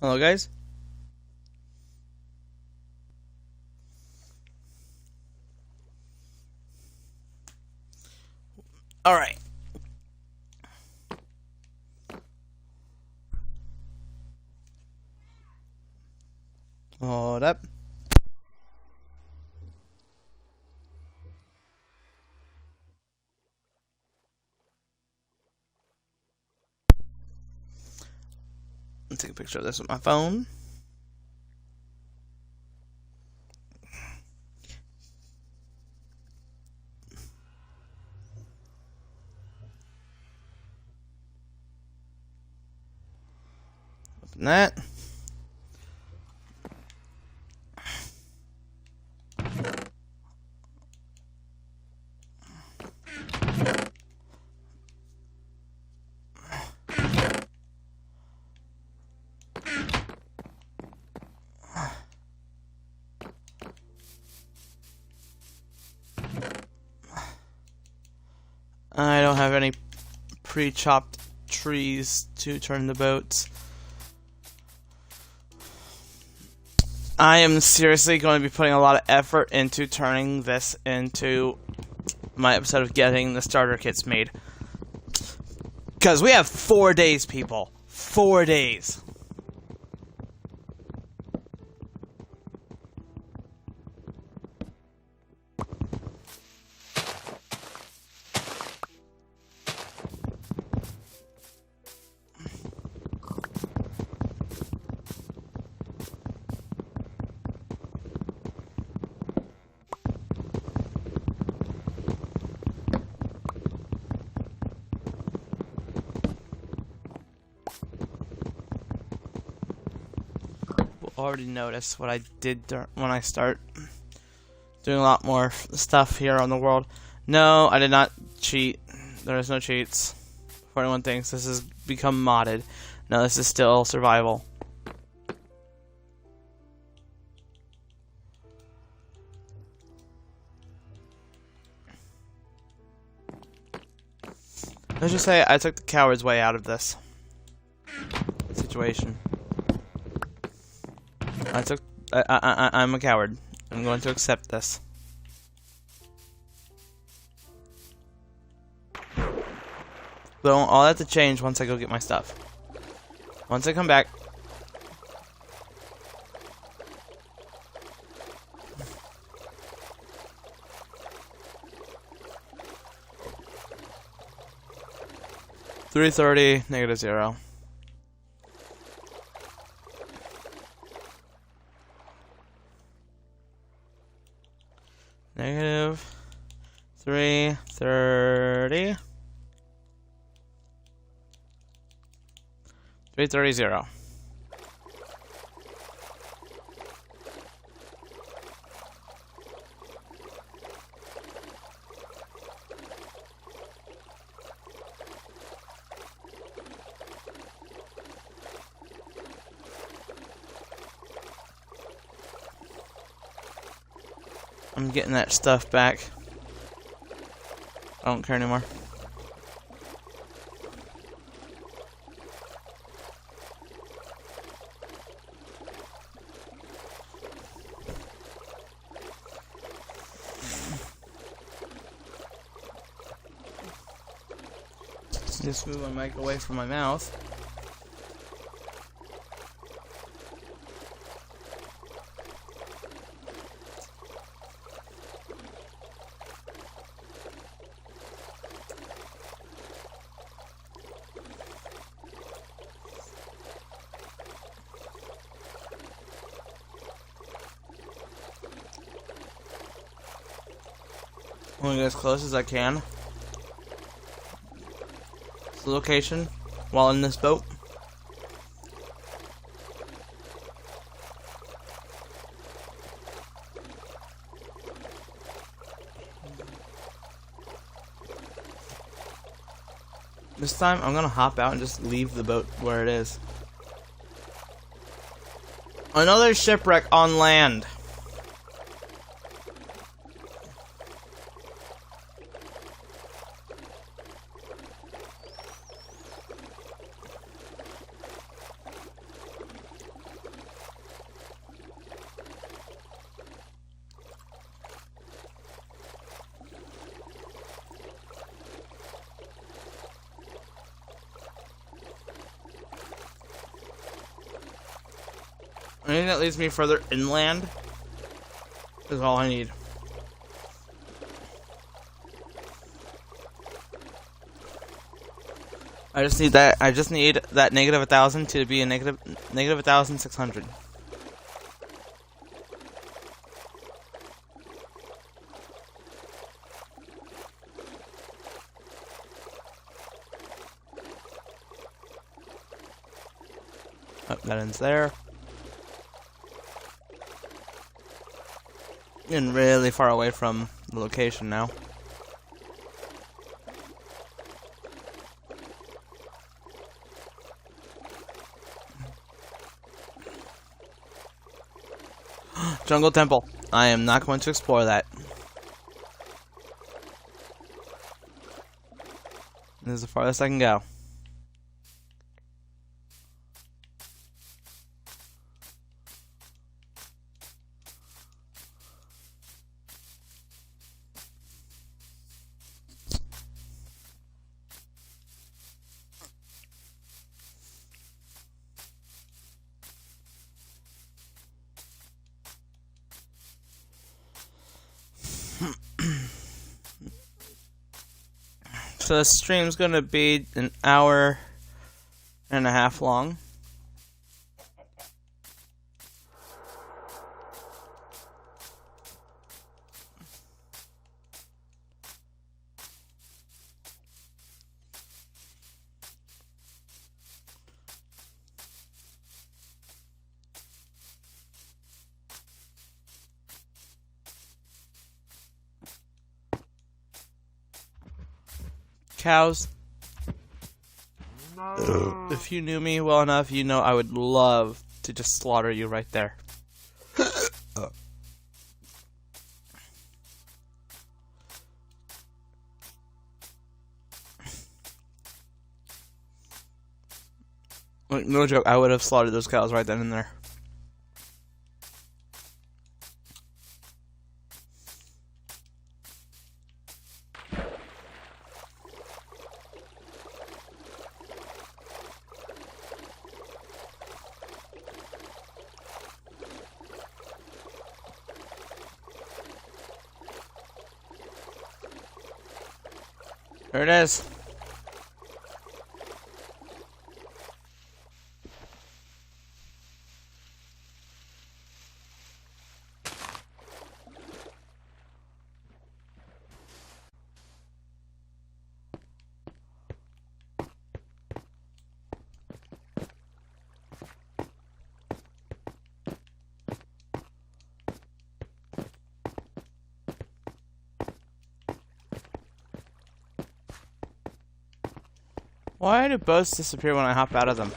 Hello, guys. All right. Hold up. Let's take a picture of this with my phone. Open that. I don't have any pre-chopped trees to turn the boats. I am seriously going to be putting a lot of effort into turning this into my episode of getting the starter kits made. Because we have 4 days, people. 4 days. Already noticed what I did when I start doing a lot more stuff here on the world. No, I did not cheat. There is no cheats. If anyone thinks this has become modded, no, this is still survival. Let's just say I took the coward's way out of this situation. I'm a coward. I'm going to accept this. But I'll have to change once I go get my stuff. Once I come back. $330, -0. -330. 330. I'm getting that stuff back. I don't care anymore. Just move my mic away from my mouth. I'm gonna get as close as I can to the location while in this boat. This time I'm gonna hop out and just leave the boat where it is. Another shipwreck on land. Anything that leads me further inland is all I need. I just need that negative 1,000 to be a negative 1,600. Oh, that ends there. Getting really far away from the location now. Jungle Temple. I am not going to explore that. This is the farthest I can go. So the stream's gonna be an hour and a half long. Cows. If you knew me well enough, you know I would love to just slaughter you right there. Like, no joke, I would have slaughtered those cows right then and there. There it is. Why do boats disappear when I hop out of them?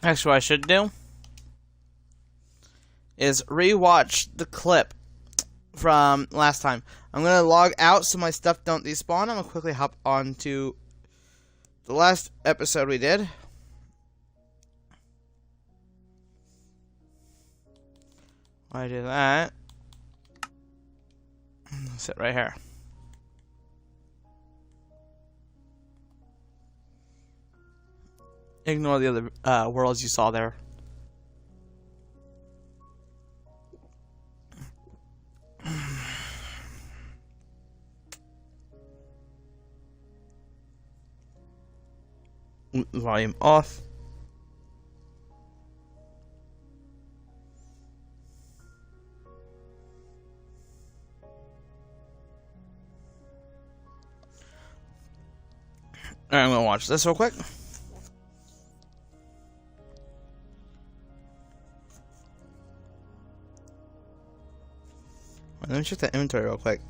Actually, what I should do is rewatch the clip from last time. I'm gonna log out so my stuff don't despawn. I'm gonna quickly hop on to the last episode we did. While I do that, sit right here. Ignore the other worlds you saw there. Volume off. Alright, I'm gonna watch this real quick. Let me check the inventory real quick.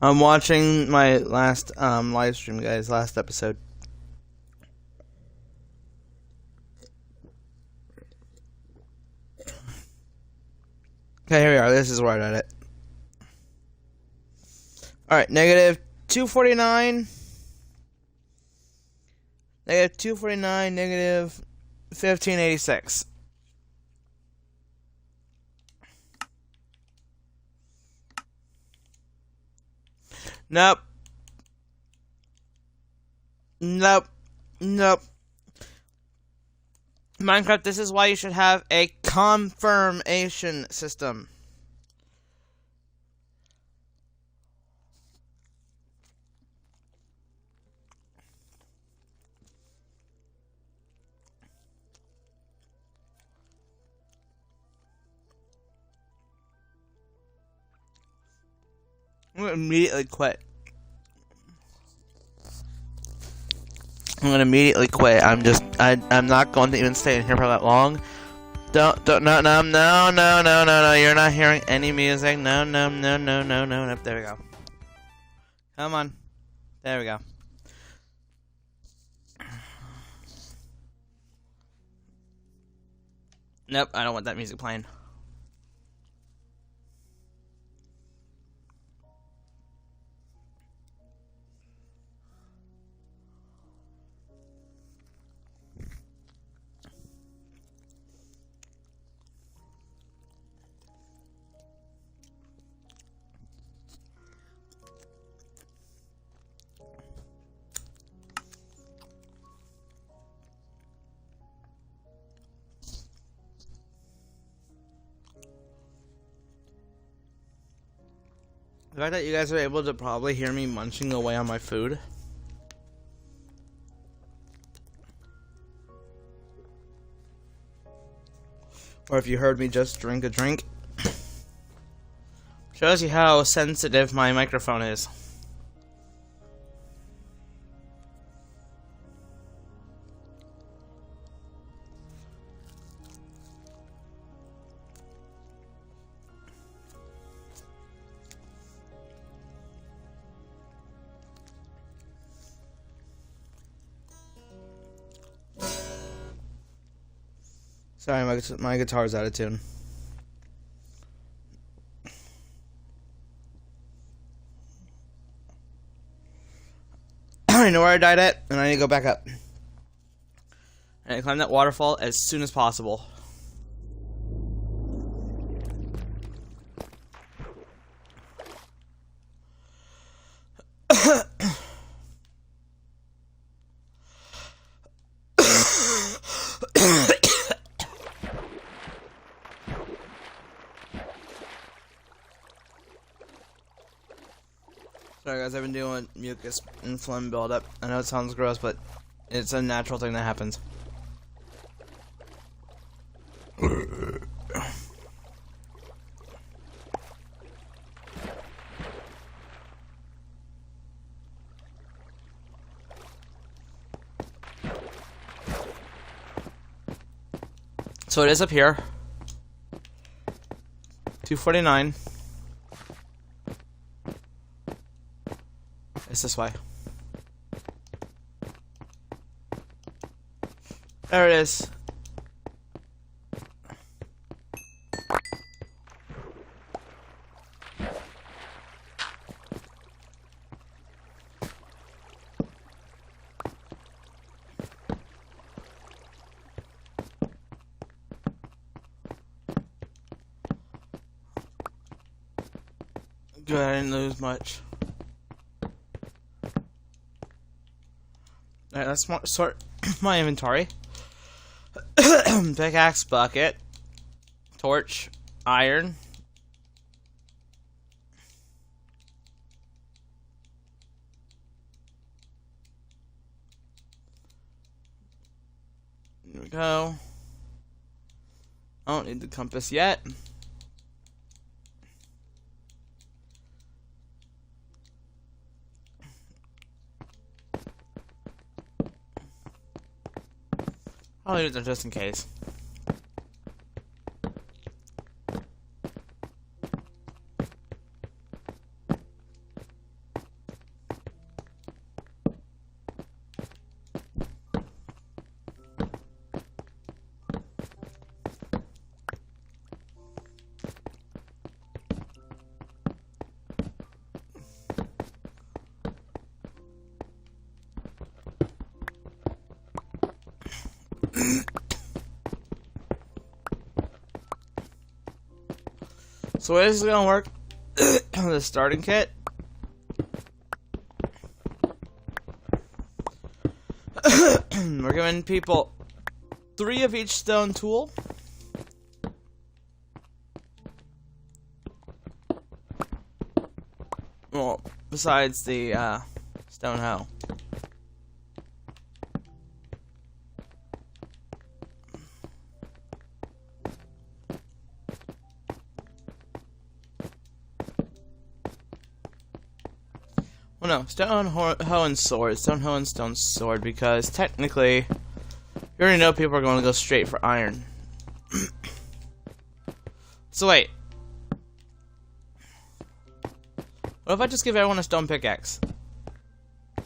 I'm watching my last live stream, guys, last episode. Okay, here we are. This is where I did it. Alright, negative 249. Negative 249, negative 1586. Nope. Nope. Nope. Minecraft, this is why you should have a confirmation system. I'm gonna immediately quit. I'm not going to even stay in here for that long. No, you're not hearing any music. No. There we go. Come on. There we go. Nope, I don't want that music playing. The fact that you guys are able to probably hear me munching away on my food. Or if you heard me just drink a drink. Shows you how sensitive my microphone is. Sorry, my guitar's out of tune. I know where I died at, and I need to go back up. And I climb that waterfall as soon as possible. Sorry guys, I've been doing mucus and phlegm buildup. I know it sounds gross, but it's a natural thing that happens. So it is up here. 249. It's this way. There it is. Good, I didn't lose much. Alright, let's sort my inventory. Pickaxe, bucket, torch, iron. There we go. I don't need the compass yet. I'll leave it there just in case. So this is gonna work. The starting kit. We're giving people 3 of each stone tool. Well, besides the stone hoe. Well, no, stone hoe and sword. Stone hoe and stone sword, because technically, you already know people are going to go straight for iron. So wait. What if I just give everyone a stone pickaxe?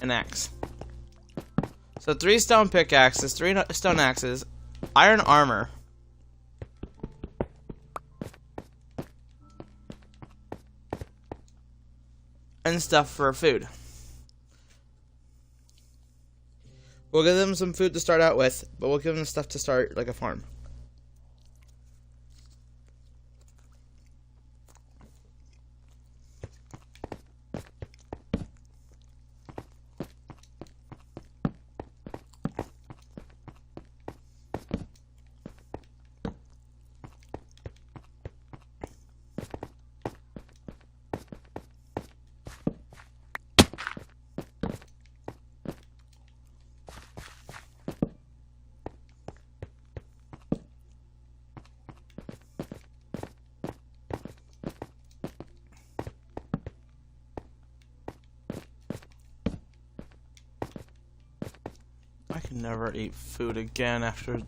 An axe. So 3 stone pickaxes, 3 stone axes, iron armor. And stuff for food. We'll give them some food to start out with, but we'll give them stuff to start like a farm. I can never eat food again after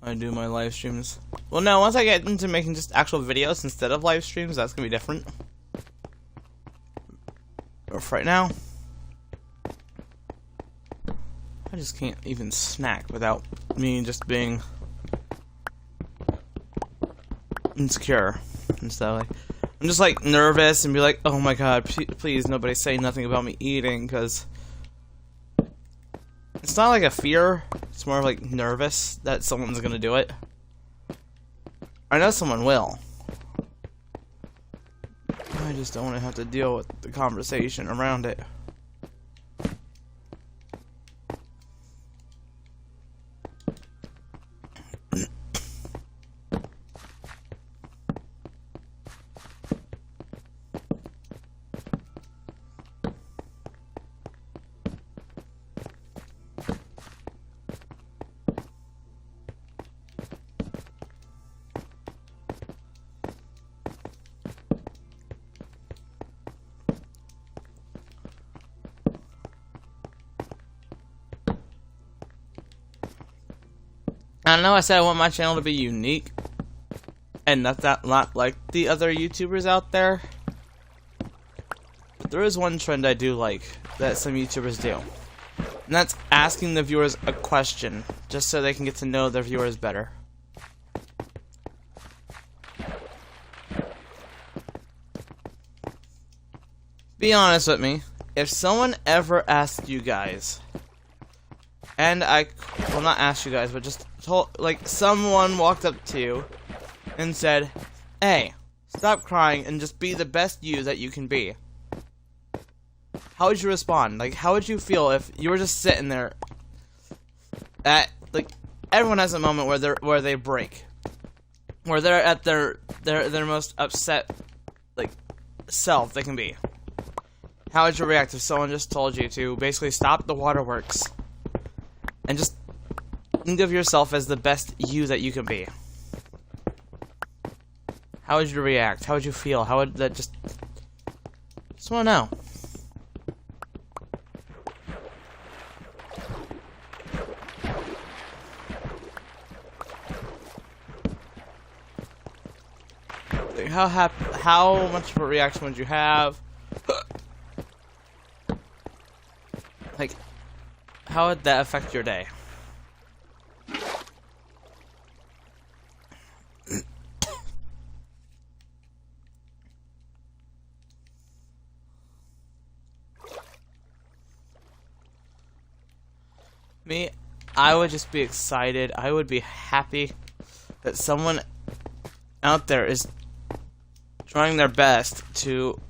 I do my live streams. Well, no, once I get into making just actual videos instead of live streams, that's gonna be different. But for right now, I just can't even snack without me just being insecure and stuff. Like, I'm just like nervous and be like, oh my god, please nobody say nothing about me eating, because it's not like a fear, it's more like nervous that someone's gonna do it. I know someone will. I just don't want to have to deal with the conversation around it. I know I said I want my channel to be unique, and not like the other YouTubers out there. But there is one trend I do like that some YouTubers do. And that's asking the viewers a question, just so they can get to know their viewers better. Be honest with me, if someone ever asked you guys, and well, not asked you guys, but just told, like, someone walked up to you and said, hey, stop crying and just be the best you that you can be. How would you respond? Like, how would you feel if you were just sitting there at, like, everyone has a moment where they break. Where they're at their most upset, like, self they can be. How would you react if someone just told you to basically stop the waterworks and just think of yourself as the best you that you can be? How would you react? How would you feel? How would that just wanna know. Like, how much of a reaction would you have? Like, how would that affect your day? Me, I would just be excited. I would be happy that someone out there is trying their best to,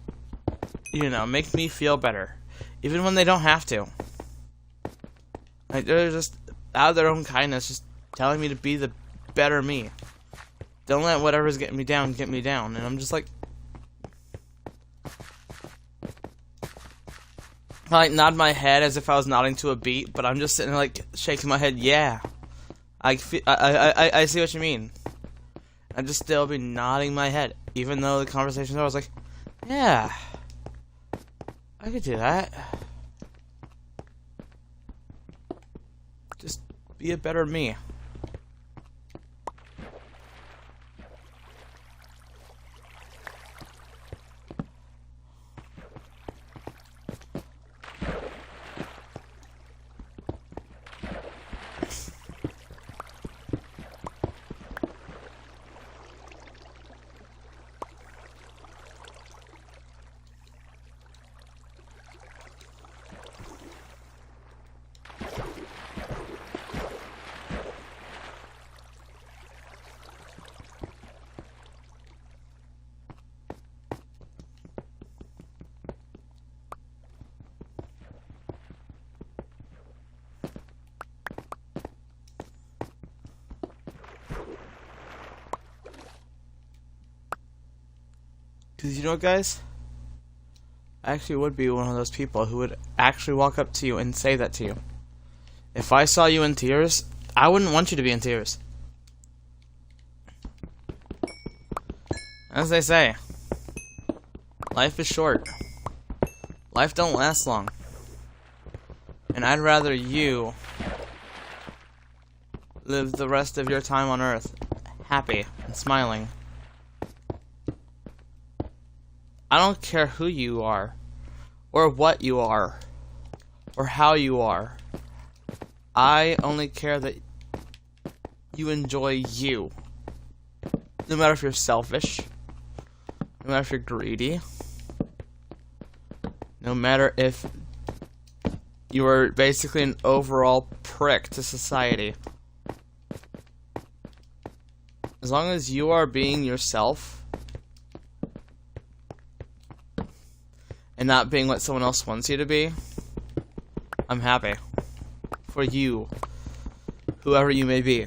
you know, make me feel better. Even when they don't have to. Like, they're just, out of their own kindness, just telling me to be the better me. Don't let whatever's getting me down get me down. And I'm just like, I like nod my head as if I was nodding to a beat, but I'm just sitting there like shaking my head. Yeah, I see what you mean. I'd just still be nodding my head, even though the conversation I was like, yeah, I could do that. Just be a better me. Because you know what, guys? I actually would be one of those people who would actually walk up to you and say that to you. If I saw you in tears, I wouldn't want you to be in tears. As they say, life is short. Life don't last long. And I'd rather you live the rest of your time on Earth happy and smiling. I don't care who you are, or what you are, or how you are. I only care that you enjoy you. No matter if you're selfish, no matter if you're greedy, no matter if you are basically an overall prick to society. As long as you are being yourself, and not being what someone else wants you to be, I'm happy. For you. Whoever you may be.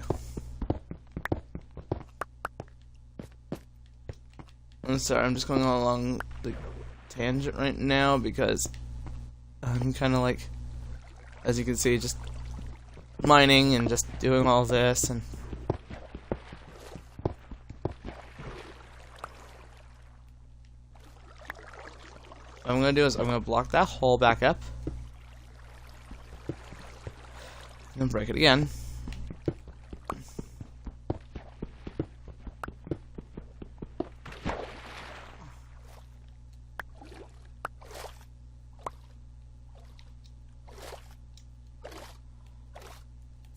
I'm sorry, I'm just going along the tangent right now because I'm kind of like, as you can see, just mining and just doing all this and what I'm going to do is I'm going to block that hole back up. And break it again.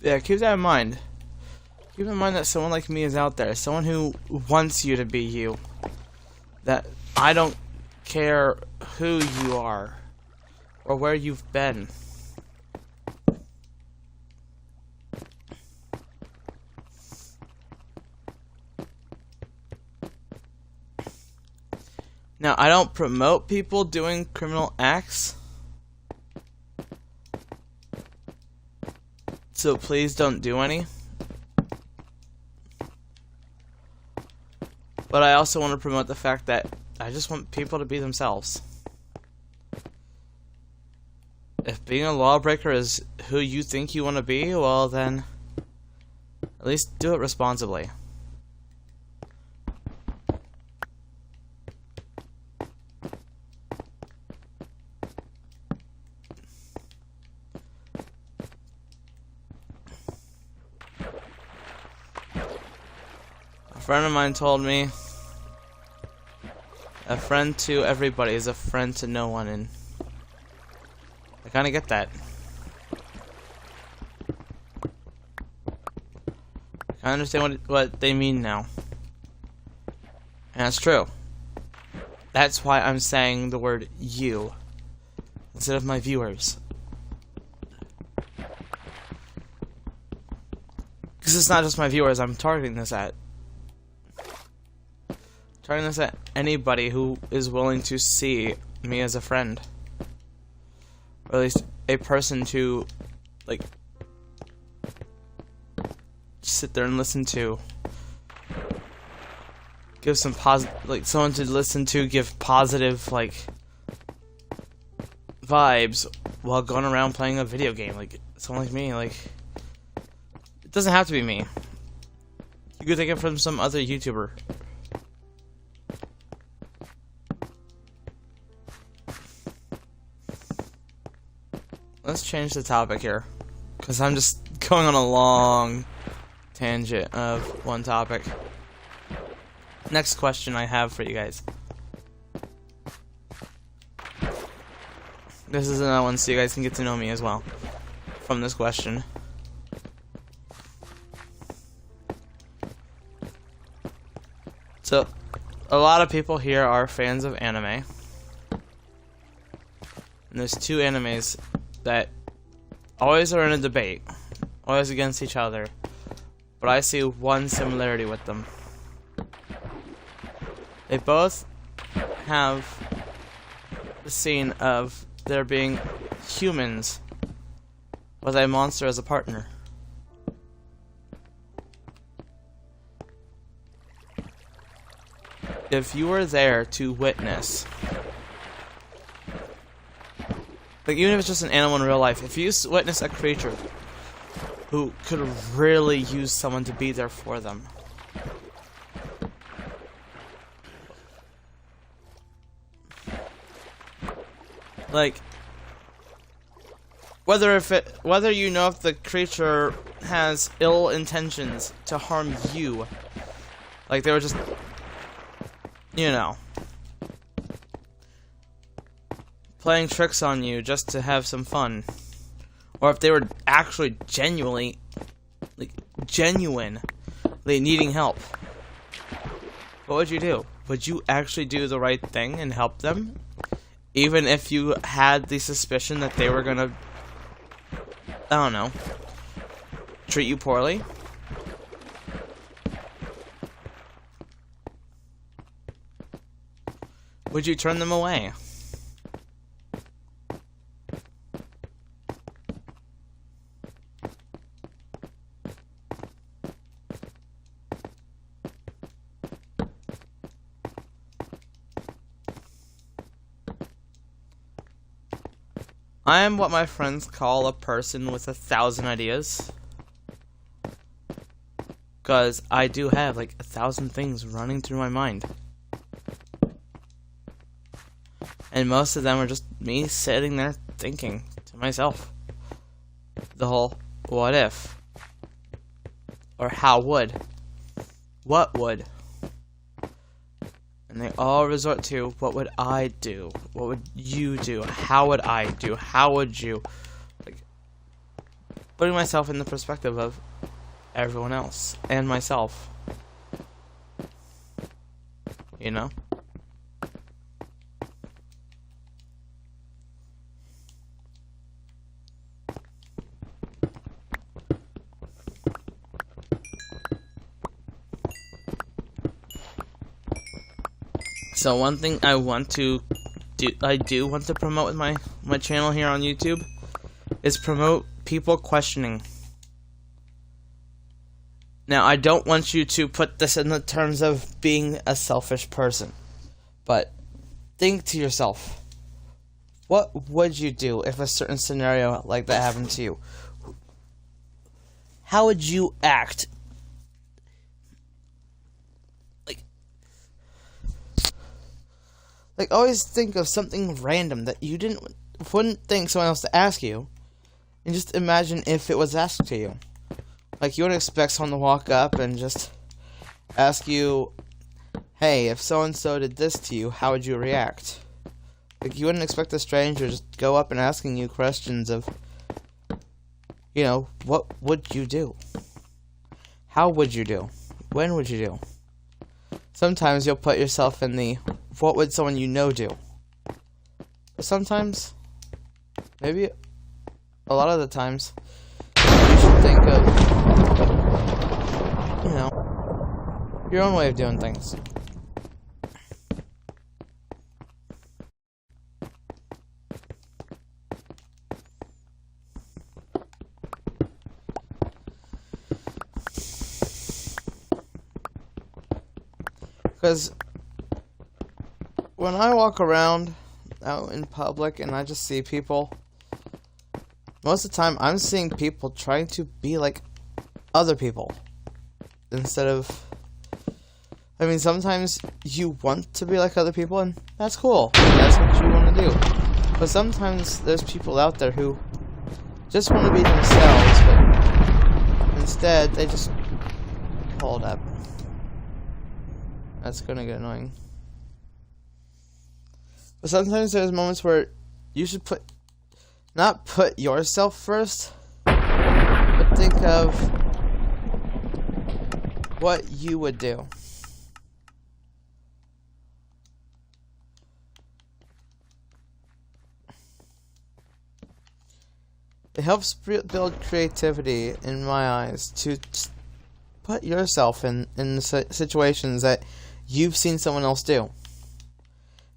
Yeah, keep that in mind. Keep in mind that someone like me is out there. Someone who wants you to be you. That I don't care who you are or where you've been. Now, I don't promote people doing criminal acts, so please don't do any. But I also want to promote the fact that I just want people to be themselves. If being a lawbreaker is who you think you want to be, well then, at least do it responsibly. A friend of mine told me, a friend to everybody is a friend to no one, and I kind of get that. I understand what they mean now. And that's true. That's why I'm saying the word you instead of my viewers. Because it's not just my viewers I'm targeting this at. Targeting this at anybody who is willing to see me as a friend. Or at least a person to, like, sit there and listen to. Give some like, someone to listen to, give positive, like, vibes while going around playing a video game. Like, someone like me, like, it doesn't have to be me. You could take it from some other YouTuber. Let's change the topic here, because I'm just going on a long tangent of one topic. Next question I have for you guys. This is another one so you guys can get to know me as well from this question. So, a lot of people here are fans of anime. And there's two animes that always are in a debate, always against each other, but I see one similarity with them. They both have the scene of there being humans with a monster as a partner. If you were there to witness, like, even if it's just an animal in real life, if you witness a creature who could really use someone to be there for them, like, whether you know if the creature has ill intentions to harm you, like they were just, you know, playing tricks on you just to have some fun, or if they were actually genuinely needing help, what would you do? Would you actually do the right thing and help them, even if you had the suspicion that they were gonna, I don't know, treat you poorly? Would you turn them away? I am what my friends call a person with 1,000 ideas. Because I do have like 1,000 things running through my mind. And most of them are just me sitting there thinking to myself. The whole, what if? Or how would? What would? And they all resort to, what would I do? What would you do? How would I do? How would you? Like, putting myself in the perspective of everyone else and myself. You know? So one thing I do want to promote with my channel here on YouTube is promote people questioning. Now, I don't want you to put this in the terms of being a selfish person, but think to yourself, what would you do if a certain scenario like that happened to you? How would you act? Like always think of something random that you wouldn't think someone else to ask you, and just imagine if it was asked to you. Like, you wouldn't expect someone to walk up and just ask you, hey, if so-and-so did this to you, how would you react? Like, you wouldn't expect a stranger to just go up and asking you questions of, you know, what would you do? How would you do? When would you do? Sometimes you'll put yourself in the, what would someone you know do? But sometimes, maybe a lot of the times, you should think of, you know, your own way of doing things. Because when I walk around out in public and I just see people, most of the time I'm seeing people trying to be like other people instead of, I mean, sometimes you want to be like other people and that's cool. That's what you want to do. But sometimes there's people out there who just want to be themselves, but instead they just hold up. That's gonna get annoying. But sometimes there's moments where you should not put yourself first, but think of what you would do. It helps build creativity, in my eyes, to put yourself in the situations that you've seen someone else do.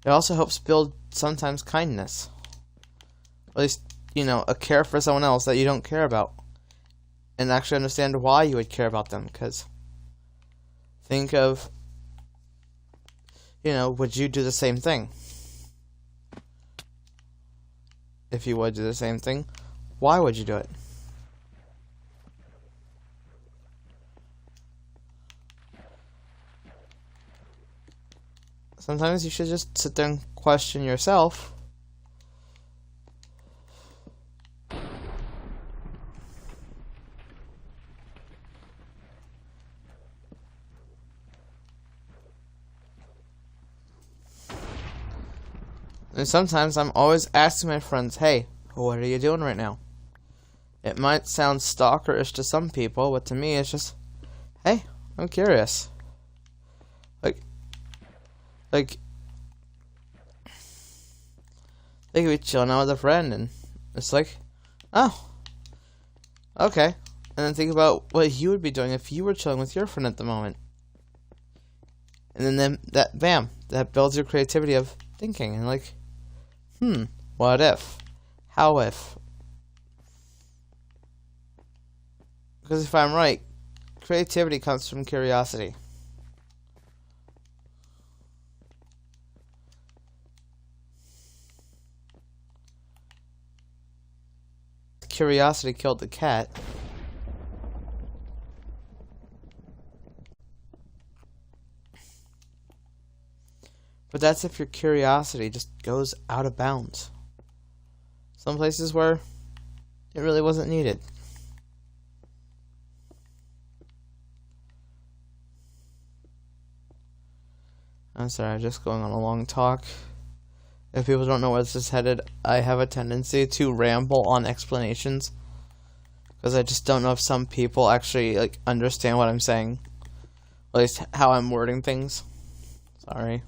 It also helps build sometimes kindness. At least, you know, a care for someone else that you don't care about. And actually understand why you would care about them. Because think of, you know, would you do the same thing? If you would do the same thing, why would you do it? Sometimes you should just sit there and question yourself. And sometimes I'm always asking my friends, hey, what are you doing right now? It might sound stalkerish to some people, but to me it's just, hey, I'm curious. Like, they could be chilling out with a friend, and it's like, oh, okay. And then think about what you would be doing if you were chilling with your friend at the moment. And then that builds your creativity of thinking, and like, what if? How if? Because if I'm right, creativity comes from curiosity. Curiosity killed the cat. But that's if your curiosity just goes out of bounds. Some places where it really wasn't needed. I'm sorry, I'm just going on a long talk. If people don't know where this is headed, I have a tendency to ramble on explanations. because I just don't know if some people actually like understand what I'm saying, at least how I'm wording things. Sorry.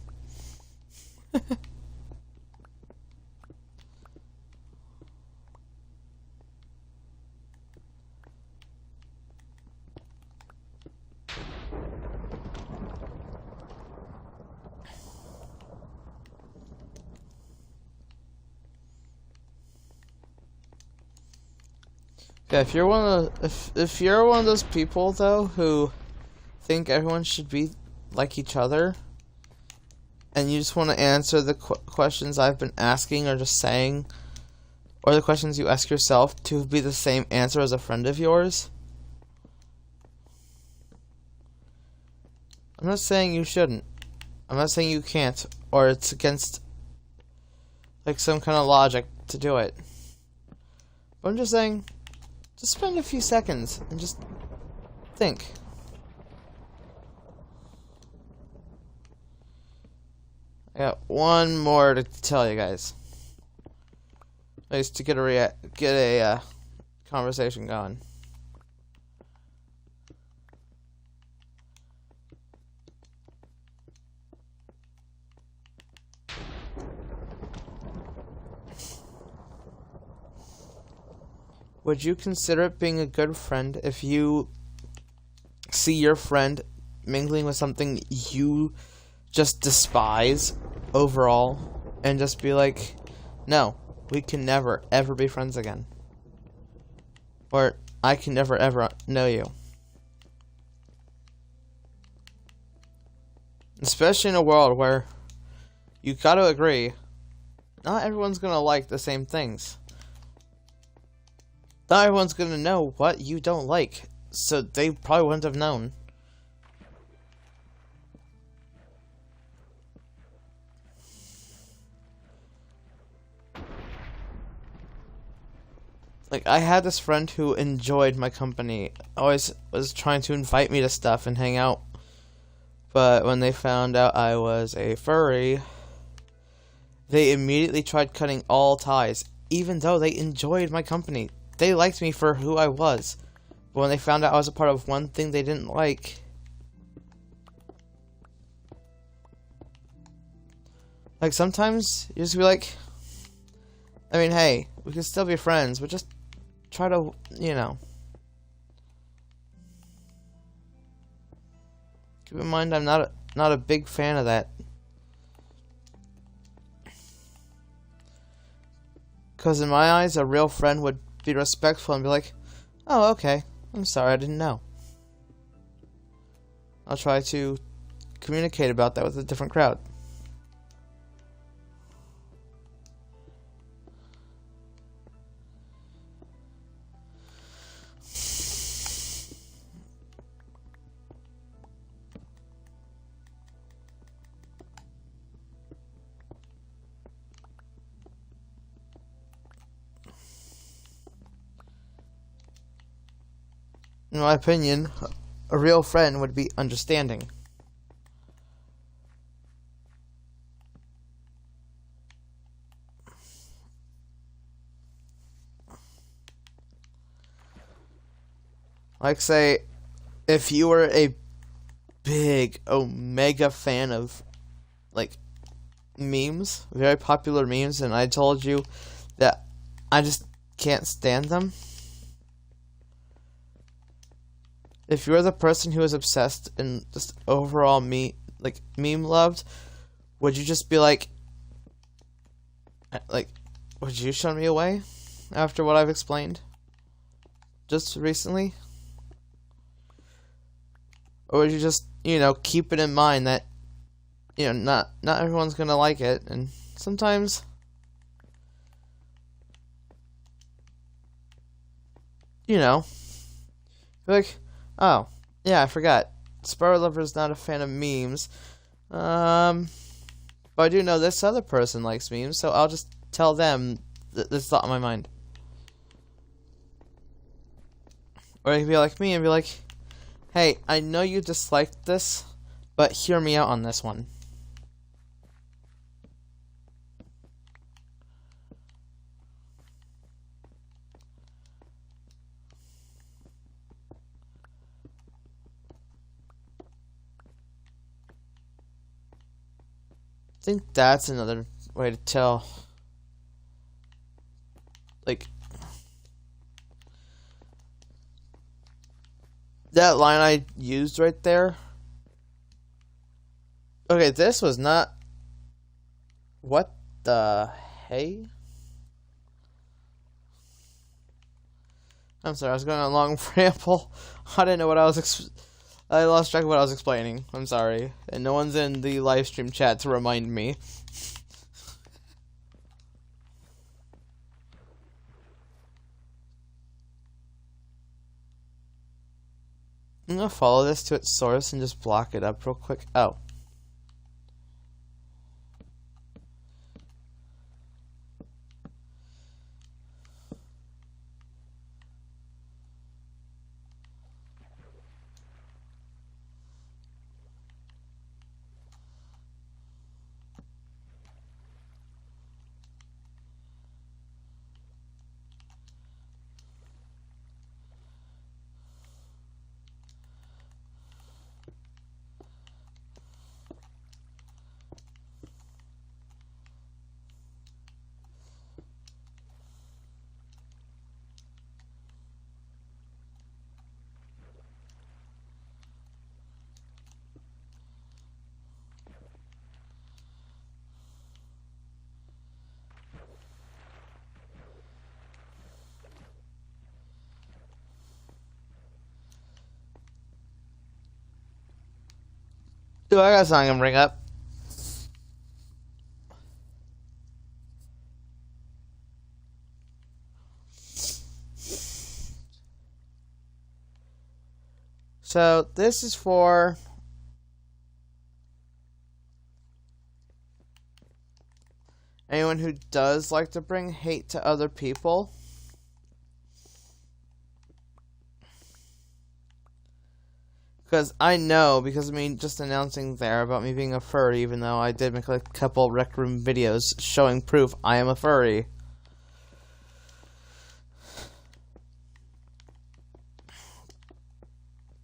Yeah, if you're if you're one of those people though who think everyone should be like each other, and you just want to answer the questions I've been asking or just saying, or the questions you ask yourself to be the same answer as a friend of yours, I'm not saying you shouldn't. I'm not saying you can't, or it's against like some kind of logic to do it. But I'm just saying, just spend a few seconds and just think. I got one more to tell you guys. At least to get a conversation going. Would you consider it being a good friend if you see your friend mingling with something you just despise overall and just be like, no, we can never ever be friends again, or I can never ever know you? Especially in a world where you gotta agree, not everyone's gonna like the same things. Not everyone's gonna know what you don't like, so they probably wouldn't have known. Like, I had this friend who enjoyed my company, always was trying to invite me to stuff and hang out. But when they found out I was a furry, they immediately tried cutting all ties, even though they enjoyed my company. They liked me for who I was. But when they found out I was a part of one thing they didn't like, sometimes you just be like, I mean, hey, we can still be friends, but just try to, you know. Keep in mind, I'm not a big fan of that. Because in my eyes, a real friend would be respectful and be like, oh, okay, I'm sorry, I didn't know. I'll try to communicate about that with a different crowd. In my opinion, a real friend would be understanding. Like, say, if you were a big, omega fan of, like, memes, very popular memes, and I told you that I just can't stand them. If you're the person who is obsessed and just overall meme loved, would you just be like, would you shun me away after what I've explained just recently? Or would you just, keep it in mind that, not everyone's gonna like it, and sometimes, you're like, oh, yeah, I forgot. Sparrow Lover's not a fan of memes. But I do know this other person likes memes, so I'll just tell them this thought in my mind. Or you can be like me and be like, hey, I know you disliked this, but hear me out on this one. I think that's another way to tell. Like, that line I used right there. Okay, this was not... What the hey? I'm sorry, I was going on a long ramble. I didn't know what I was I lost track of what I was explaining. I'm sorry. And no one's in the live stream chat to remind me. I'm gonna follow this to its source and just block it up real quick. Oh. Dude, I got something to bring up. So, this is for anyone who does like to bring hate to other people. Because I know, because I mean, just announcing there about me being a furry, even though I did make like a couple Rec Room videos showing proof I am a furry.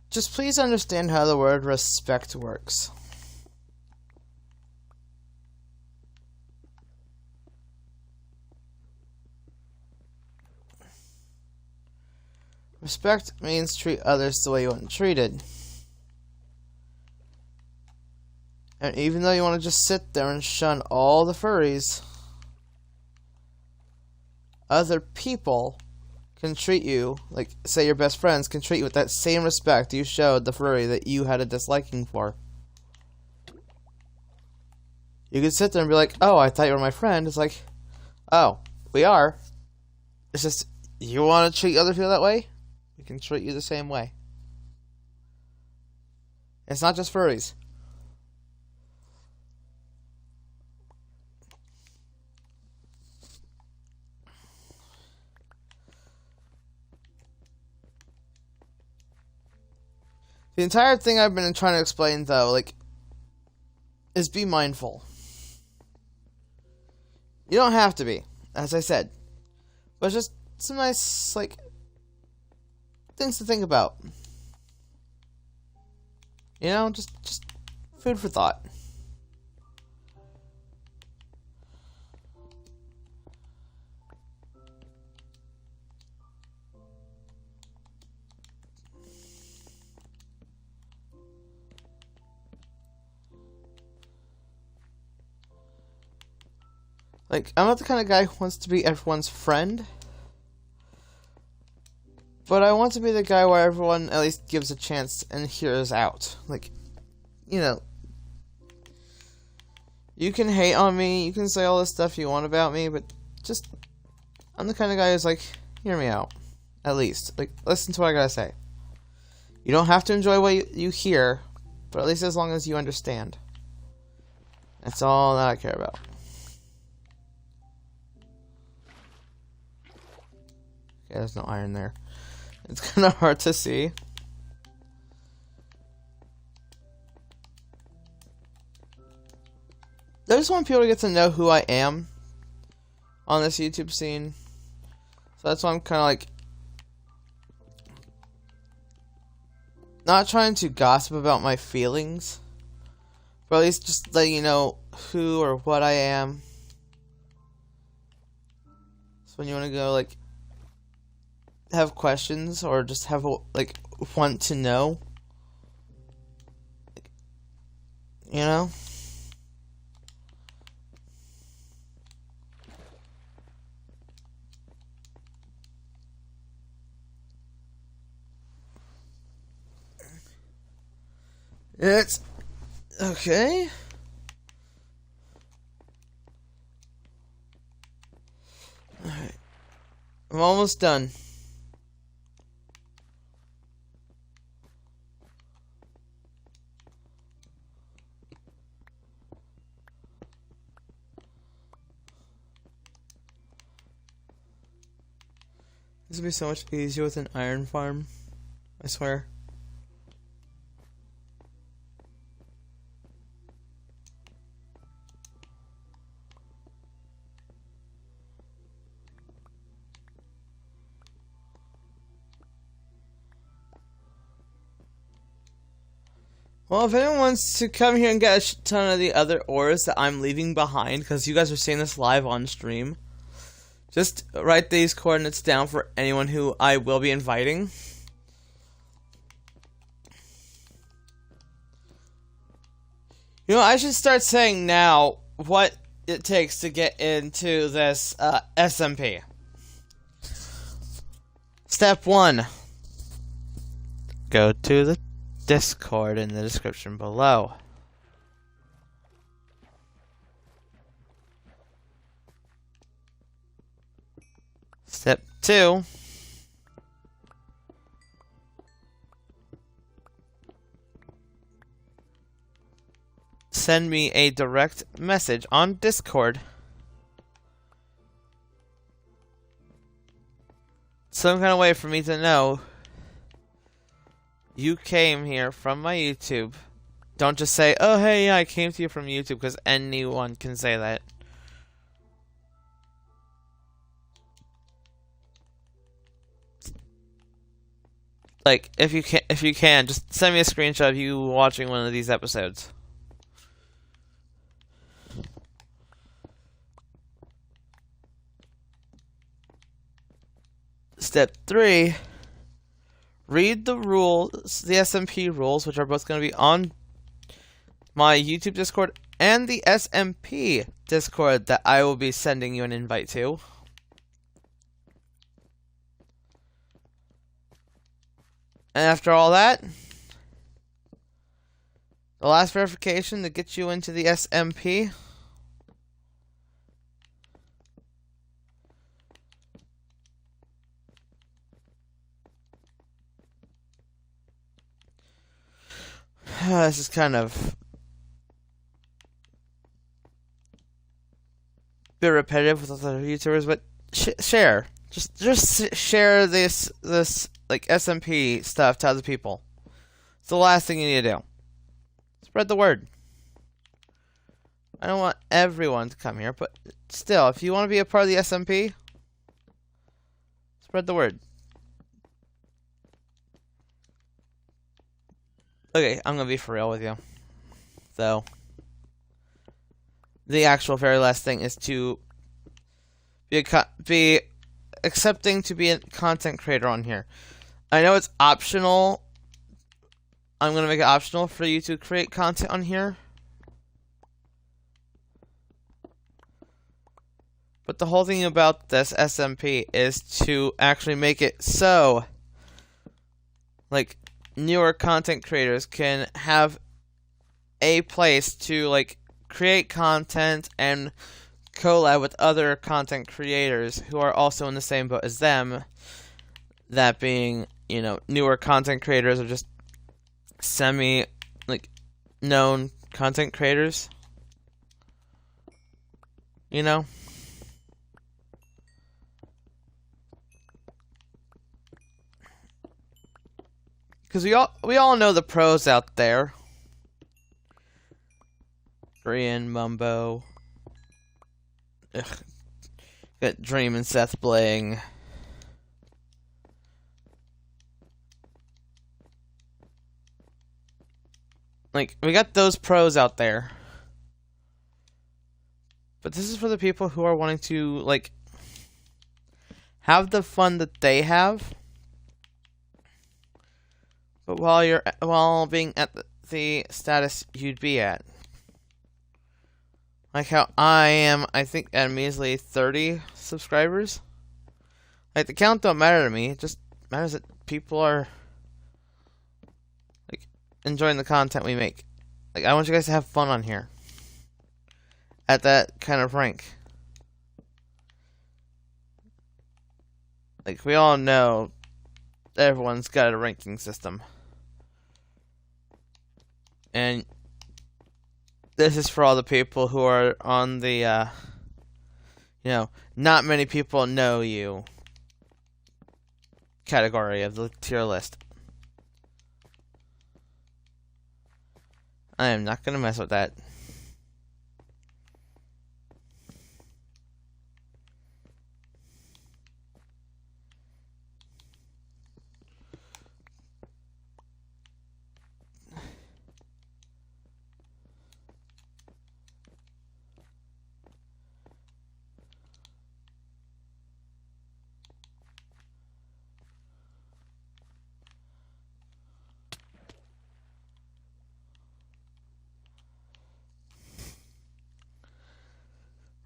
Just please understand how the word respect works. Respect means treat others the way you want treated. And even though you want to just sit there and shun all the furries, other people can treat you, like, say your best friends, can treat you with that same respect you showed the furry that you had a disliking for. You could sit there and be like, oh, I thought you were my friend. It's like, oh, we are. It's just, you want to treat other people that way? We can treat you the same way. It's not just furries. The entire thing I've been trying to explain, though, like, is be mindful. You don't have to be, as I said. But just some nice, like, things to think about. You know, just food for thought. Like, I'm not the kind of guy who wants to be everyone's friend. But I want to be the guy where everyone at least gives a chance and hears out. Like, you know, you can hate on me, you can say all this stuff you want about me, but just, I'm the kind of guy who's like, hear me out. At least. Like, listen to what I gotta say. You don't have to enjoy what you hear, but at least as long as you understand. That's all that I care about. Okay, there's no iron there. It's kind of hard to see. I just want people to get to know who I am on this YouTube scene. So that's why I'm kind of like not trying to gossip about my feelings, Or at least just letting you know who or what I am. So when you want to go, like, have questions or just have, like, want to know. You know? It's okay. Alright. I'm almost done. This would be so much easier with an iron farm. I swear. Well, if anyone wants to come here and get a ton of the other ores that I'm leaving behind, because you guys are seeing this live on stream, just write these coordinates down for anyone who I will be inviting. You know, I should start saying now what it takes to get into this SMP. Step 1. Go to the Discord in the description below. Step 2. Send me a direct message on Discord. Some kind of way for me to know you came here from my YouTube. Don't just say, oh hey, yeah, I came to you from YouTube, because anyone can say that. Like, if you can, just send me a screenshot of you watching one of these episodes. Step 3. Read the rules, the SMP rules, which are both going to be on my YouTube Discord and the SMP Discord that I will be sending you an invite to. And after all that, the last verification to get you into the SMP. This is kind of a bit repetitive with other YouTubers, but share. Just share this like SMP stuff to other people. It's the last thing you need to do. Spread the word. I don't want everyone to come here, but still, if you want to be a part of the SMP, spread the word. Okay, I'm gonna be for real with you. So, the actual very last thing is to be accepting to be a content creator on here. I know it's optional. I'm gonna make it optional for you to create content on here. But the whole thing about this SMP is to actually make it so, like, newer content creators can have a place to, like, create content and collab with other content creators who are also in the same boat as them. That being, you know, newer content creators or just known content creators. You know? Because we all know the pros out there. Brian, Mumbo. Got Dream and Seth Bling. Like, we got those pros out there. But this is for the people who are wanting to, like, have the fun that they have. But while being at the status you'd be at. Like how I am, I think, at measly 30 subscribers. Like, the count don't matter to me. It just matters that people are, like, enjoying the content we make. Like, I want you guys to have fun on here. At that kind of rank. Like, we all know everyone's got a ranking system. And this is for all the people who are on the, not many people know you category of the tier list. I am not going to mess with that.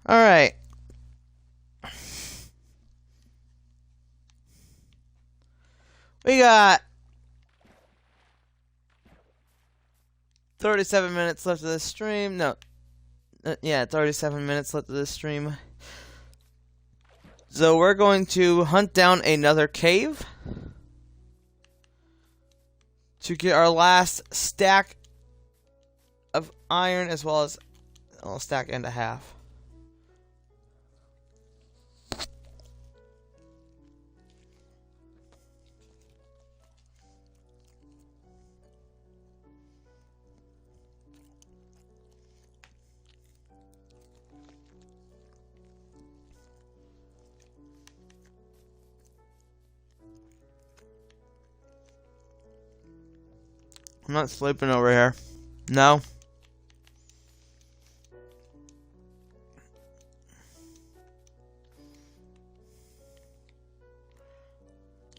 Alright. We got 37 minutes left of this stream. No. Yeah, 37 minutes left of this stream. So we're going to hunt down another cave to get our last stack of iron, as well as a stack and a half. I'm not sleeping over here. No.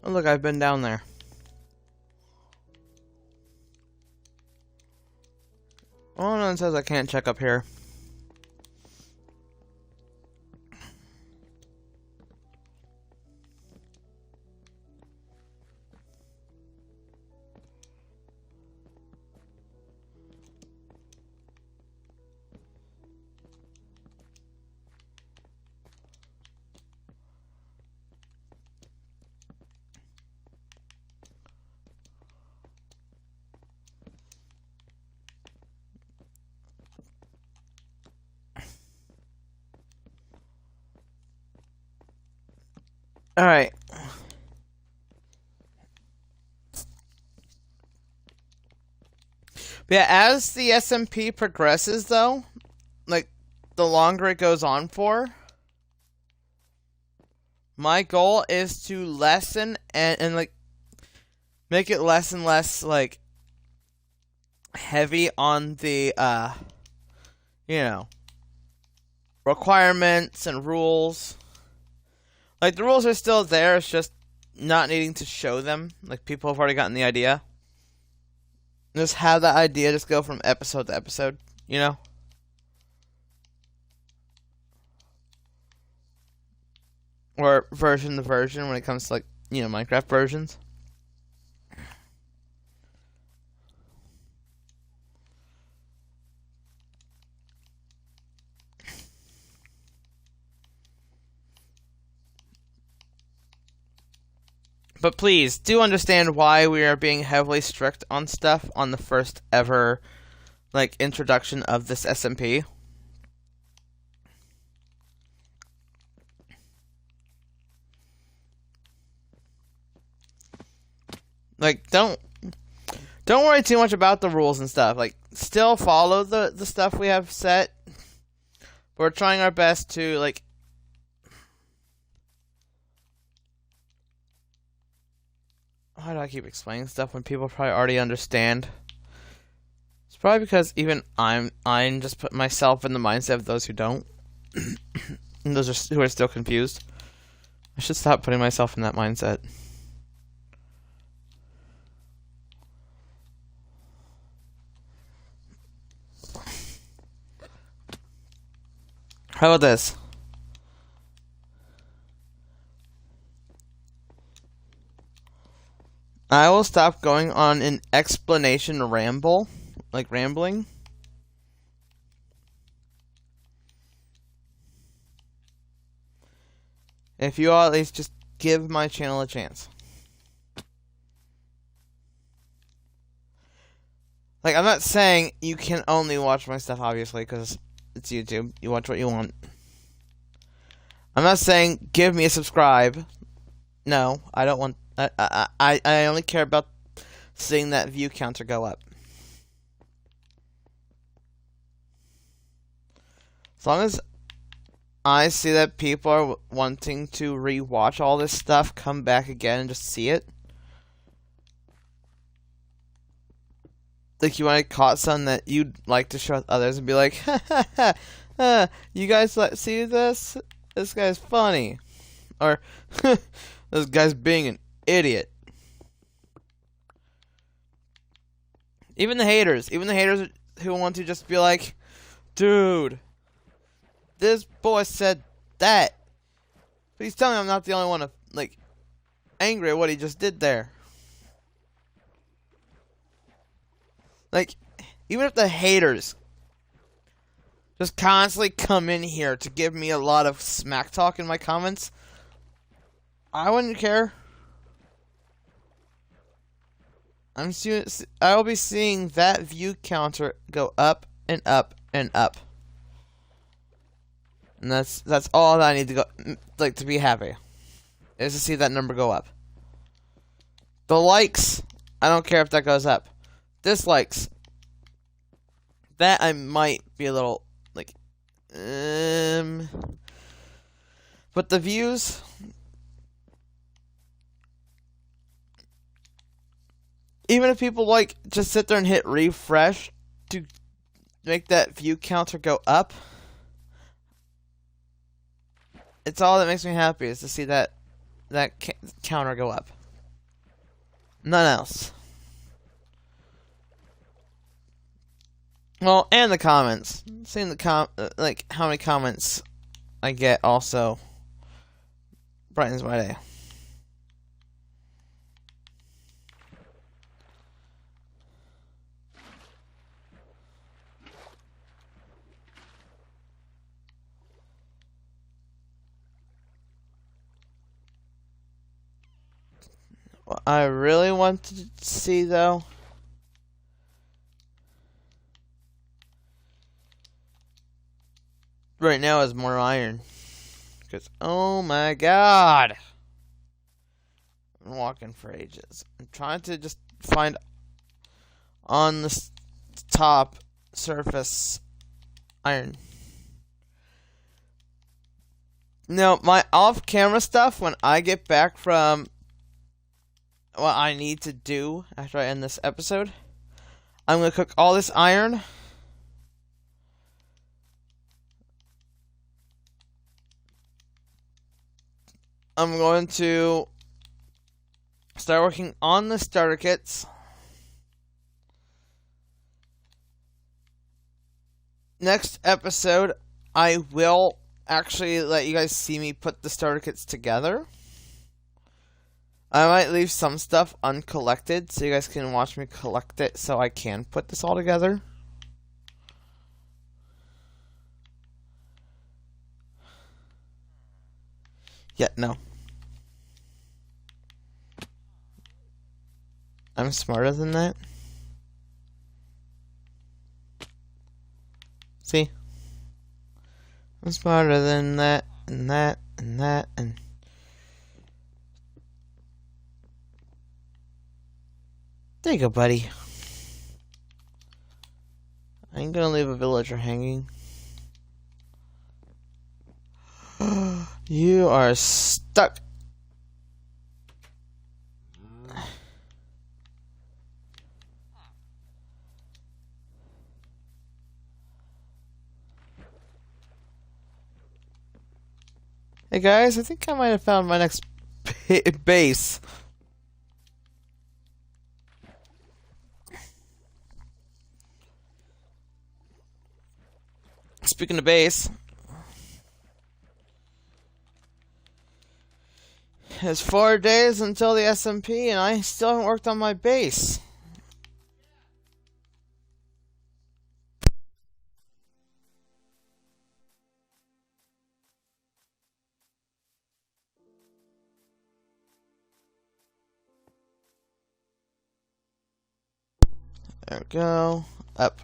Oh, look, I've been down there. Oh, no, it says I can't check up here. Alright. Yeah, as the SMP progresses, though, like, the longer it goes on for, my goal is to lessen and like, make it less and less, like, heavy on the, requirements and rules. Like, the rules are still there, it's just not needing to show them. Like, people have already gotten the idea. Just have that idea just go from episode to episode, you know? Or version to version when it comes to, like, Minecraft versions. But please, do understand why we are being heavily strict on stuff on the first ever, like, introduction of this SMP. Like, don't worry too much about the rules and stuff. Like, still follow the stuff we have set. We're trying our best to, like, how do I keep explaining stuff when people probably already understand? It's probably because even I'm just putting myself in the mindset of those who don't. And those who are still confused. I should stop putting myself in that mindset. How about this? I will stop going on an explanation ramble, like rambling. If you all at least just give my channel a chance. Like, I'm not saying you can only watch my stuff, obviously, because it's YouTube. You watch what you want. I'm not saying give me a subscribe. No, I don't want... I only care about seeing that view counter go up. As long as I see that people are wanting to rewatch all this stuff, come back again and just see it. Like, you want to caught something that you'd like to show others and be like, ha ha ha, you guys see this? This guy's funny. Or, this guy's being an idiot. Even the haters who want to just be like, dude, this boy said that. Please tell me I'm not the only one, like, angry at what he just did there. Like, even if the haters just constantly come in here to give me a lot of smack talk in my comments, I wouldn't care. I will be seeing that view counter go up and up and up. And that's all that I need to go, like, to be happy, is to see that number go up. The likes, I don't care if that goes up. Dislikes, that I might be a little, like, but the views, even if people, like, just sit there and hit refresh to make that view counter go up, it's all that makes me happy, is to see that counter go up. None else. Well, and the comments. Seeing the like how many comments I get also brightens my day. What I really want to see, though, right now is more iron. Because, oh my god, I'm walking for ages. I'm trying to just find on the top surface iron. Now, my off-camera stuff, when I get back from what I need to do after I end this episode, I'm going to cook all this iron. I'm going to start working on the starter kits. Next episode, I will actually let you guys see me put the starter kits together. I might leave some stuff uncollected so you guys can watch me collect it so I can put this all together. Yeah, no. I'm smarter than that. See? I'm smarter than that, and that, and that, and... There you go, buddy. I ain't gonna leave a villager hanging. You are stuck. Hey guys, I think I might have found my next base. Speaking of base, it's 4 days until the SMP, and I still haven't worked on my base. There we go. Up,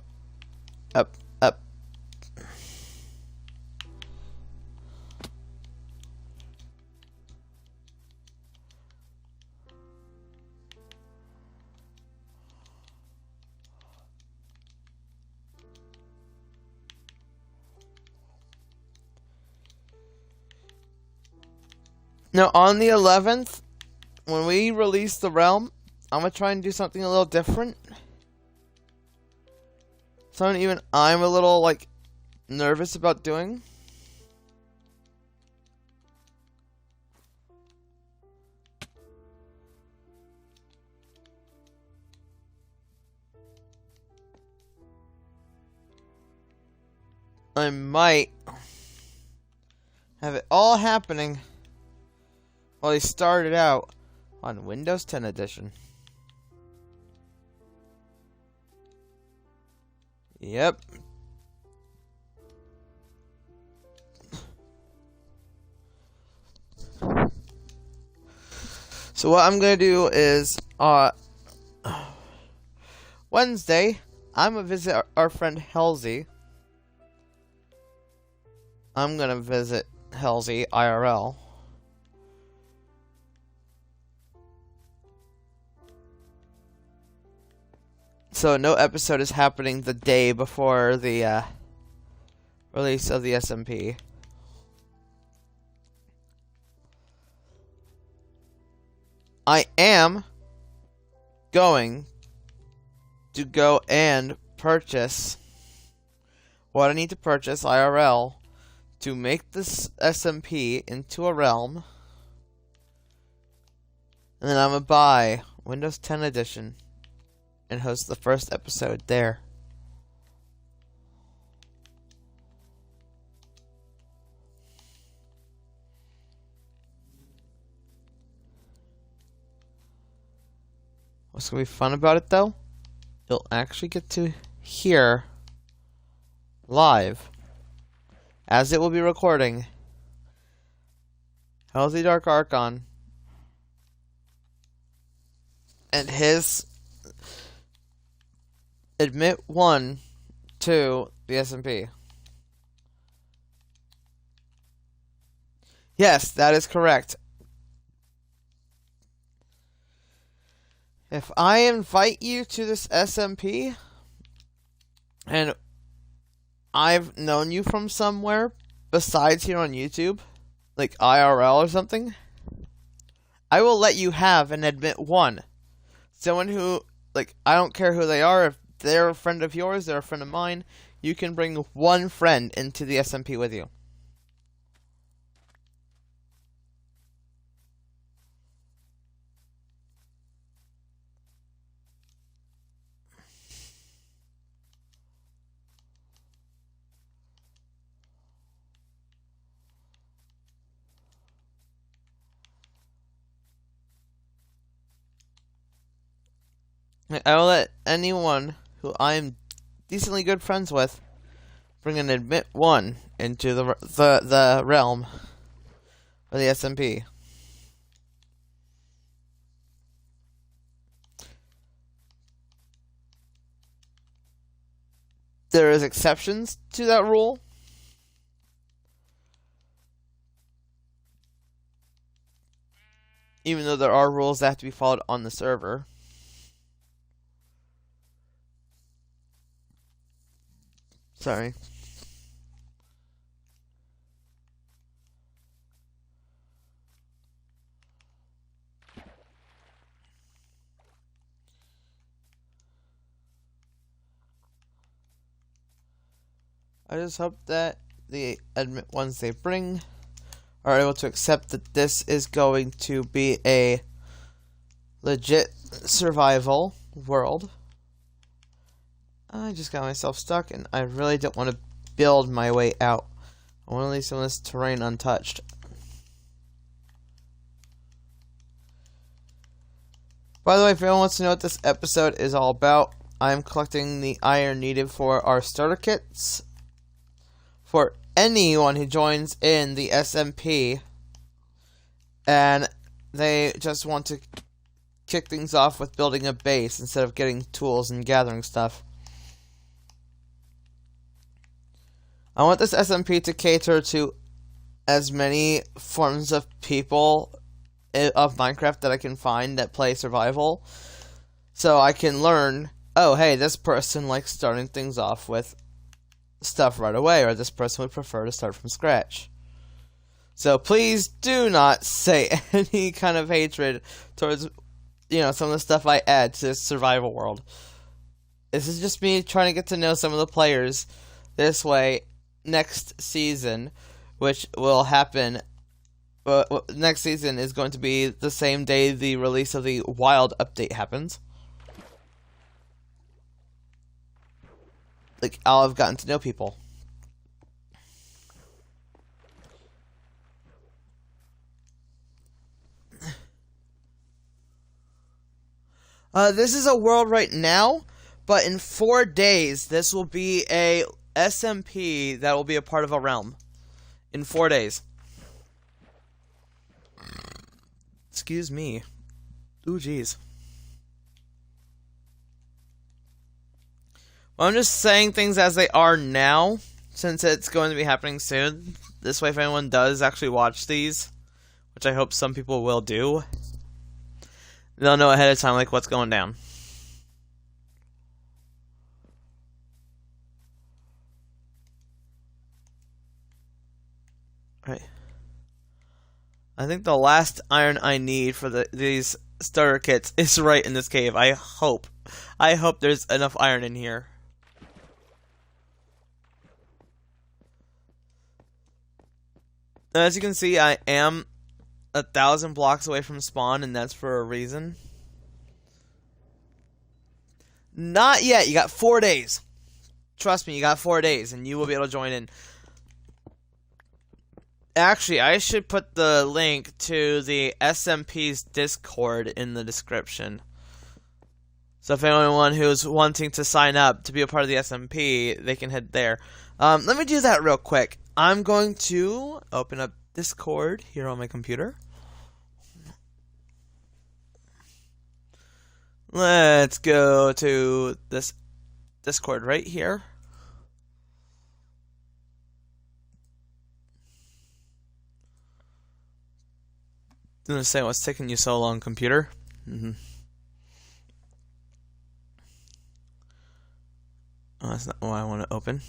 up, up. Now, on the 11th, when we release the realm, I'm going to try and do something a little different. Something even I'm a little, like, nervous about doing. I might have it all happening while he started out on Windows 10 edition. Yep. So what I'm gonna do is Wednesday I'm gonna visit our friend Halsey. I'm gonna visit Halsey IRL. So no episode is happening the day before the release of the SMP. I am going to go and purchase what I need to purchase IRL to make this SMP into a realm. And then I'm going to buy Windows 10 edition and host the first episode there. What's going to be fun about it, though? You'll actually get to hear live, as it will be recording, Healthy Dark Archon and his admit 1 to the SMP. Yes, that is correct. If I invite you to this SMP and I've known you from somewhere besides here on YouTube, like IRL or something, I will let you have an admit 1. Someone who, like, I don't care who they are, if they're a friend of yours, they're a friend of mine, you can bring one friend into the SMP with you. I will let anyone who I am decently good friends with bring an admit 1 into the realm of the SMP. There is exceptions to that rule. Even though there are rules that have to be followed on the server. Sorry. I just hope that the admit ones they bring are able to accept that this is going to be a legit survival world. I just got myself stuck, and I really don't want to build my way out. I want to leave some of this terrain untouched. By the way, if anyone wants to know what this episode is all about, I'm collecting the iron needed for our starter kits for anyone who joins in the SMP and they just want to kick things off with building a base instead of getting tools and gathering stuff. I want this SMP to cater to as many forms of people of Minecraft that I can find that play survival, so I can learn, oh hey, this person likes starting things off with stuff right away, or this person would prefer to start from scratch. So please do not say any kind of hatred towards, some of the stuff I add to this survival world. This is just me trying to get to know some of the players. This way, next season, which will happen, next season is going to be the same day the release of the Wild update happens. Like, I'll have gotten to know people. This is a world right now, but in 4 days, this will be a SMP that will be a part of a realm. In 4 days. Excuse me. Ooh, jeez. Well, I'm just saying things as they are now, since it's going to be happening soon. This way, if anyone does actually watch these, which I hope some people will do, they'll know ahead of time, like, what's going down. Alright. I think the last iron I need for these starter kits is right in this cave. I hope there's enough iron in here. As you can see, I am 1,000 blocks away from spawn, and that's for a reason. Not yet. You got 4 days. Trust me, you got 4 days, and you will be able to join in. Actually, I should put the link to the SMP's Discord in the description. So if anyone who's wanting to sign up to be a part of the SMP, they can head there. Let me do that real quick. I'm going to open up Discord here on my computer. Let's go to this Discord right here. I'm gonna say what's taking you so long, computer. Oh, that's not what I want to open.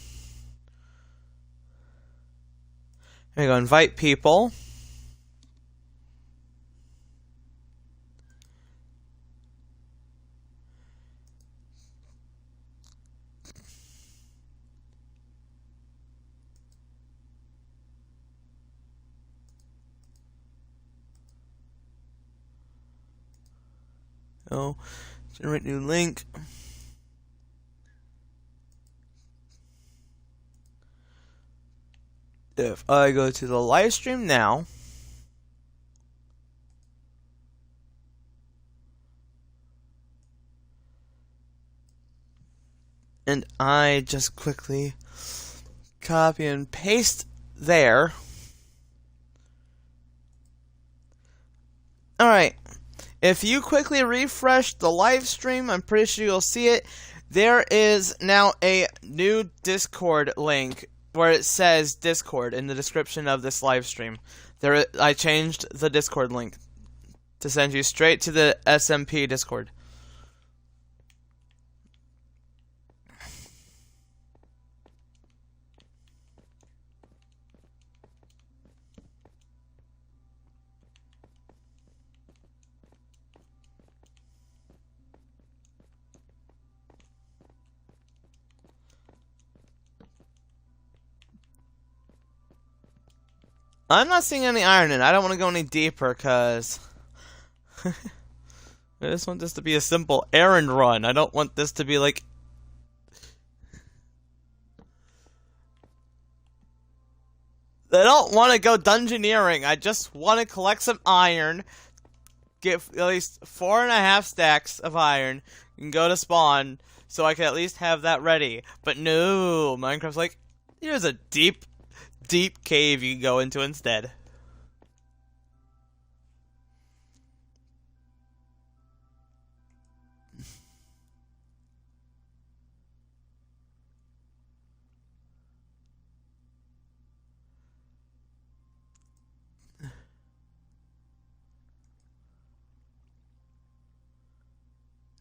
Here we go, invite people. Oh, generate new link. If I go to the live stream now, and I just quickly copy and paste there. Alright, if you quickly refresh the live stream, I'm pretty sure you'll see it. There is now a new Discord link where it says Discord in the description of this live stream. I changed the Discord link to send you straight to the SMP Discord. I'm not seeing any iron in it. I don't want to go any deeper, because I just want this to be a simple errand run. I don't want this to be like... I don't want to go dungeoneering. I just want to collect some iron, get at least 4.5 stacks of iron, and go to spawn, so I can at least have that ready. But no, Minecraft's like, here's a deep, deep cave you can go into instead.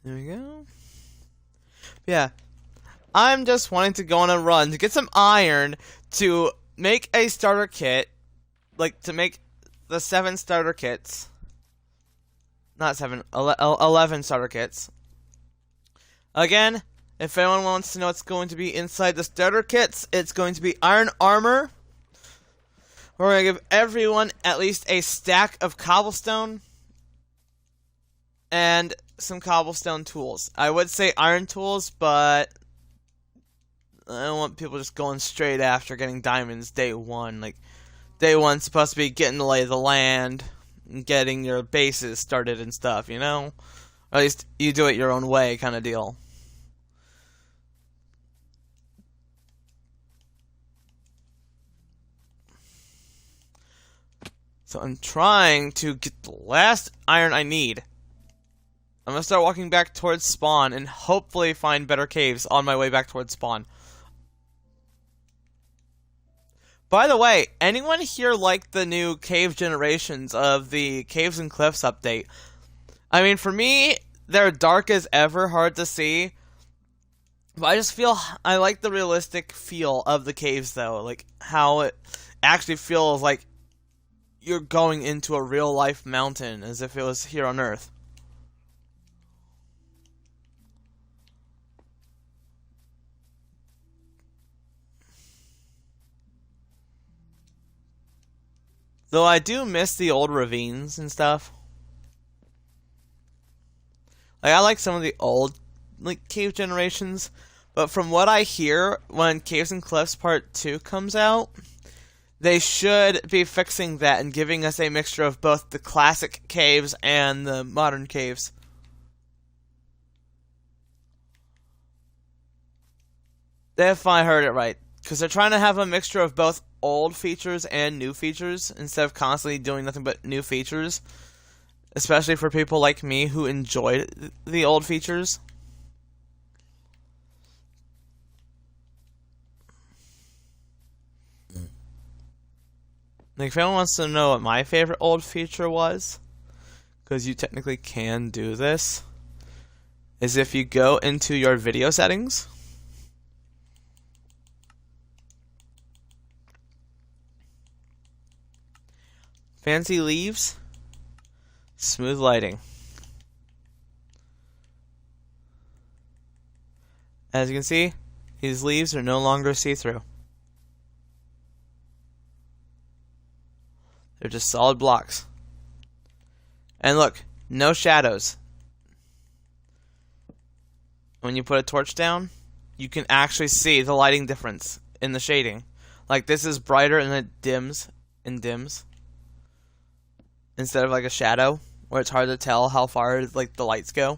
There we go. Yeah. I'm just wanting to go on a run to get some iron to make a starter kit. Like, to make the 7 starter kits. Not 7, 11 starter kits. Again, if anyone wants to know what's going to be inside the starter kits, it's going to be iron armor. We're going to give everyone at least a stack of cobblestone. And some cobblestone tools. I would say iron tools, but I don't want people just going straight after getting diamonds day one. Like, day one's supposed to be getting to lay the land, and getting your bases started and stuff, you know? Or at least you do it your own way kind of deal. So I'm trying to get the last iron I need. I'm gonna start walking back towards spawn and hopefully find better caves on my way back towards spawn. By the way, anyone here like the new cave generations of the Caves and Cliffs update? I mean, for me, they're dark as ever, hard to see. But I just feel, I like the realistic feel of the caves though. Like, how it actually feels like you're going into a real life mountain as if it was here on Earth. Though I do miss the old ravines and stuff. Like, I like some of the old, like, cave generations. But from what I hear, when Caves and Cliffs Part 2 comes out, they should be fixing that and giving us a mixture of both the classic caves and the modern caves. If I heard it right. Because they're trying to have a mixture of both old features and new features instead of constantly doing nothing but new features, especially for people like me who enjoy the old features. Like, if anyone wants to know what my favorite old feature was, because you technically can do this, is if you go into your video settings, fancy leaves, smooth lighting. As you can see, these leaves are no longer see-through. They're just solid blocks. And look, no shadows. When you put a torch down, you can actually see the lighting difference in the shading. Like, this is brighter and it dims and dims. Instead of like a shadow, where it's hard to tell how far like the lights go.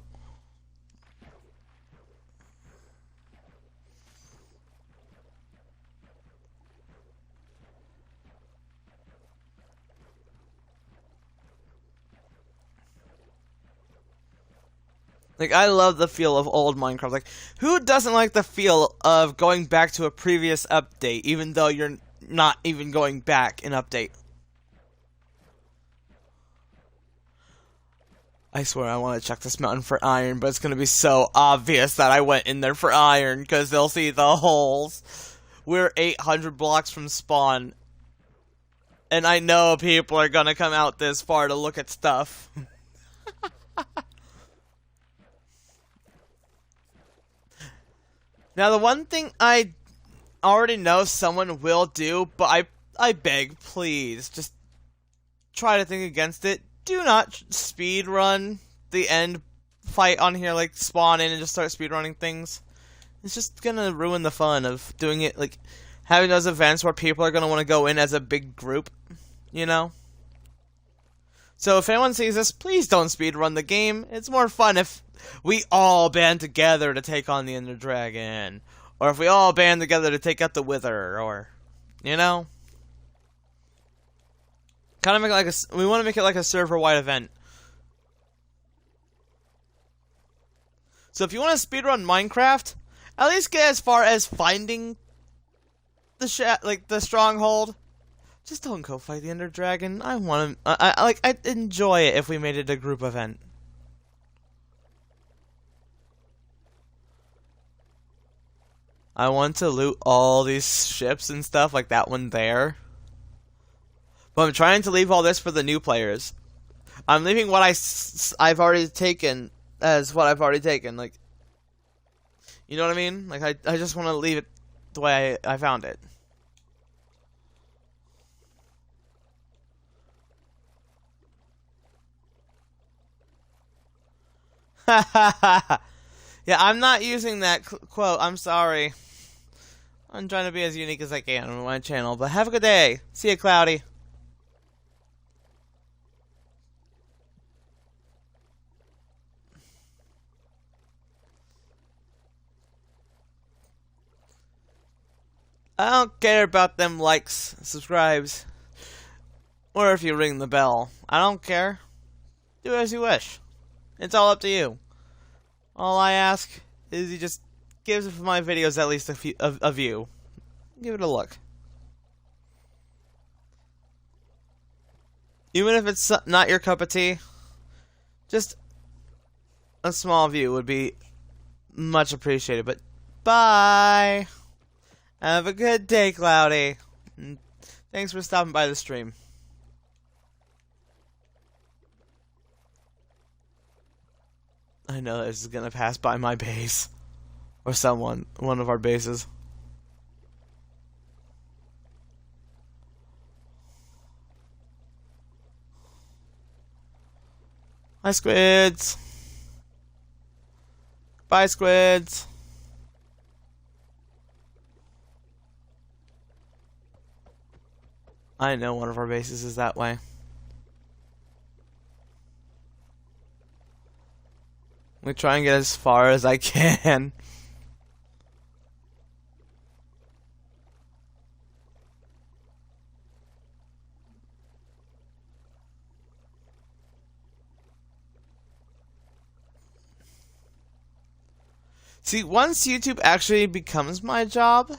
Like, I love the feel of old Minecraft. Like, who doesn't like the feel of going back to a previous update, even though you're not even going back in update? I swear I want to check this mountain for iron, but it's going to be so obvious that I went in there for iron, because they'll see the holes. We're 800 blocks from spawn. And I know people are going to come out this far to look at stuff. Now, the one thing I already know someone will do, but I beg, please, just try to think against it. Do not speed run the end fight on here, like spawn in and just start speed running things. It's just gonna ruin the fun of doing it, like having those events where people are gonna want to go in as a big group, you know? So if anyone sees this, please don't speed run the game. It's more fun if we all band together to take on the Ender Dragon. Or if we all band together to take out the Wither, or, you know? Kind of make it like we want to make it like a server-wide event. So if you want to speedrun Minecraft, at least get as far as finding the stronghold. Just don't go fight the Ender Dragon. I want to. I'd enjoy it if we made it a group event. I want to loot all these ships and stuff, like that one there. But I'm trying to leave all this for the new players. I'm leaving what I've already taken as what I've already taken. Like, you know what I mean? Like, I just want to leave it the way I found it. Yeah, I'm not using that quote. I'm sorry. I'm trying to be as unique as I can on my channel. But have a good day. See ya, Cloudy. I don't care about them likes, subscribes, or if you ring the bell. I don't care. Do as you wish. It's all up to you. All I ask is you just give my videos at least a view. Give it a look. Even if it's not your cup of tea, just a small view would be much appreciated. But bye! Have a good day, Cloudy. And thanks for stopping by the stream. I know this is gonna pass by my base. Or one of our bases. Hi, squids. Bye, squids. I know one of our bases is that way. I'm gonna try and get as far as I can. See, once YouTube actually becomes my job,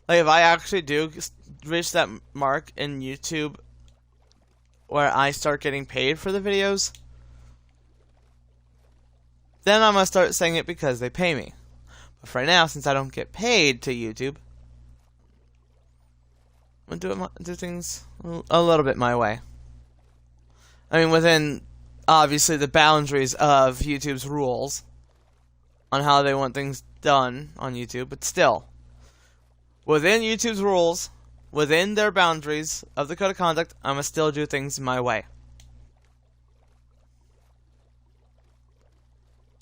like if I actually do reach that mark in YouTube where I start getting paid for the videos, then I'm gonna start saying it because they pay me. But for now, since I don't get paid to YouTube, I'm gonna do things a little bit my way. I mean, within obviously the boundaries of YouTube's rules on how they want things done on YouTube, but still, within YouTube's rules, within their boundaries of the code of conduct, I'm gonna still do things my way.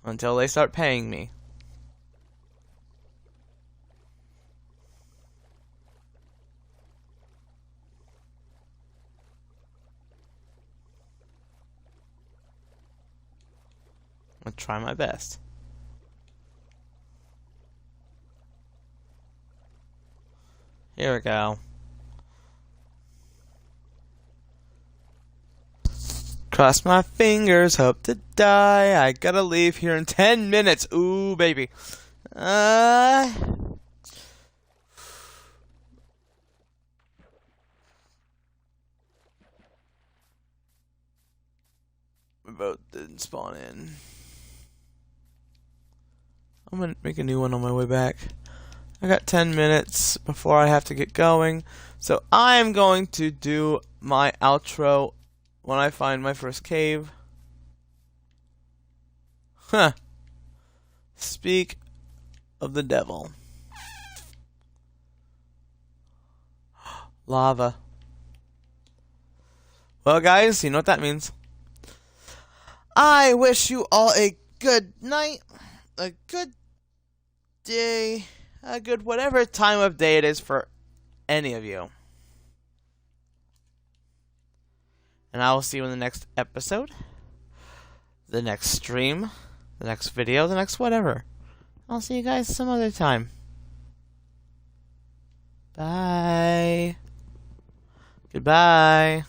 Until they start paying me. I'm gonna try my best. Here we go. Cross my fingers, hope to die. I gotta leave here in 10 minutes. Ooh, baby. My boat didn't spawn in. I'm gonna make a new one on my way back. I got 10 minutes before I have to get going. So I'm going to do my outro when I find my first cave. Huh. Speak of the devil. Lava. Well, guys, you know what that means. I wish you all a good night, a good day, a good whatever time of day it is for any of you. And I will see you in the next episode, the next stream, the next video, the next whatever. I'll see you guys some other time. Bye. Goodbye.